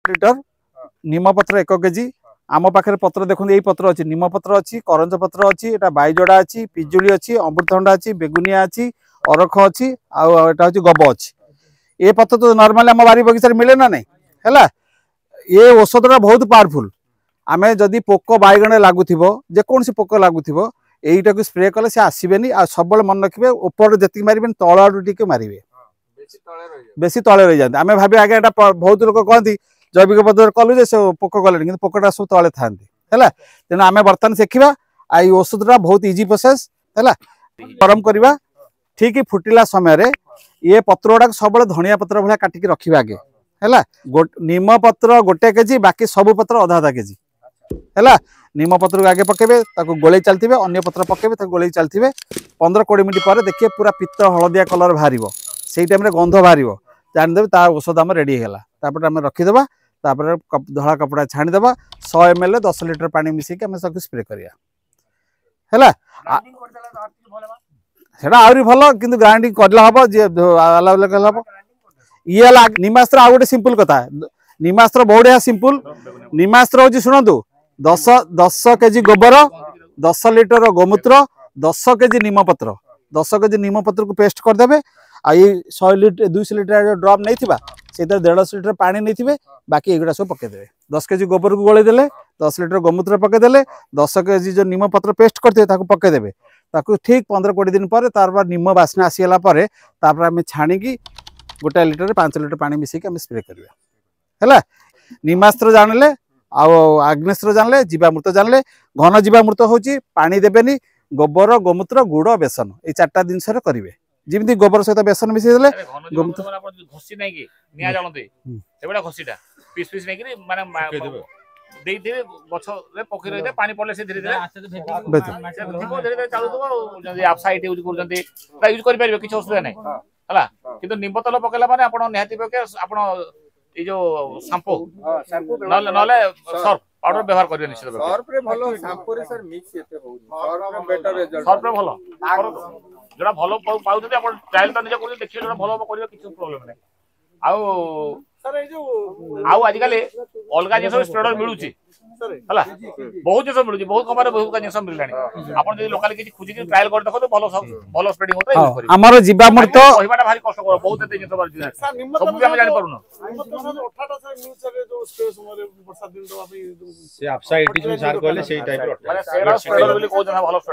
litre निम पत्र 1 KG आम पाखे पत्र देखो यही पत्र अच्छी निम पत्र अच्छी करंज पत्र अच्छी एटा बाईजोड़ा अच्छी पिजुली अच्छी अमृतभंडा अच्छी बेगुनिया अच्छी अरख अच्छी आटा हूँ गब अच्छी ये पत्र तो नॉर्मली आम बारी बगीचा मिले ना नहीं है ये औषधटा बहुत पावरफुल आम जदि पोक बैगण लगुव जेकोसी पोक लगुव यहीटा को स्प्रे कले से आसबेनि आ सब मन रखिए ऊपर जी मारे तल आड़ू टी मारे बेसी तले रही जाते आम भाभी आगे बहुत लोग कहती जैविक पद्धति कलु से पोक गले कि पोकटा सब तले था तेणु आम बर्तमान शिखा आई औषधटा बहुत इजी प्रोसेस है गरम करवा ठीक फुटिला समय ये पत्र गुड़ा सब धनिया पत्र भाया काटिकी रखा आगे है निम पत्र 1 केजी बाकी सब पत्र अधा अधा केजी है निम पत्र को आगे पकेबे गोले चलते अन्य पत्र पकेबे गोले चलते 15-20 मिनट पर देखिए पूरा पित्त हलदिया कलर बाहर से टाइम गंध बाहर जानीदेवे ता औषध आम रेडी है आम रखीदे धला कपड़ा छाणीदे 100 ml 10 लिटर पानी मिसेक आम सब स्प्रे करा आहरी भल कि ग्राइंडिंग करले हम जी हम ये निमास्त्र आ गए सिंपल कथा निमास्त्र बढ़िया सिंपल निमास्त्र हूँ शुणु 10 केजी गोबर 10 लिटर गोमूत्र 10 केजी नीमपत्र 10 केजी नीमपत्र को पेस्ट करदे आई 100 लिटर 200 लिटर ड्रम नहीं से 150 लिटर पानी नहीं बाकी एगुड़ा सब पकईदे 10 केजी गोबर को गोलेदेले 10 लिटर गोमूत्र पकईदे 10 केजी जो नीमपत्र पेस्ट करते पकईदे ठीक 15-20 दिन पर तार निम बास्ना आसीगला आम छाणिकी 1 लिटर 5 लिटर पानी मिसेक आम स्प्रे करवा है निमास्त्र जानले आग्नेस्त्र जानले जीवामृत जानले घन जीवामृत हूँ पानी देवेनि गोबर गोमूत्र गुड़ बेसन ये 4टा जिनस करेंगे जमी गोबर सहित बेसन मिसेदे पकई रही पानी पड़े से धीरे धीरे चलुव आप साइड यूज यूज कर किसी असुविधा नहीं है कि निम तेल पकेला माने आपण निहाती पके आपण ए जो शैम्पू नले सर्फ पाउडर व्यवहार करियो निश्चित सर्फ रे भलो शैम्पू रे सर मिक्स एते हो सर्फ रे बेटर रिजल्ट सर्फ रे भलो जडा भलो पाउ जदि आपण ट्रायल त निजे करि देखियो जडा भलो करियो किछु प्रॉब्लम नै आउ सर ए जो आउ आज काले अलगा जे सब स्प्रेडर मिलुची हला बहुत जिस मिलुची बहुत कमारे बहुत जिस मिललानी आपण जदि लोकल किछि खुजी कि ट्रायल कर देखो तो भलो स्प्रेडिंग होता यूज करियो हमर जीवामृत कहबाटा भारी कष्ट कर बहुत एते जिस बार सब भी हम जानि परुनो सर 18टा सर न्यूज चले जो स्प्रे समय वर्षा दिन तो आपे से आपसा एटी जो सार कहले सेही टाइप रो माने सेरा स्प्रेडर बोली को जना भलो स्प्रेडर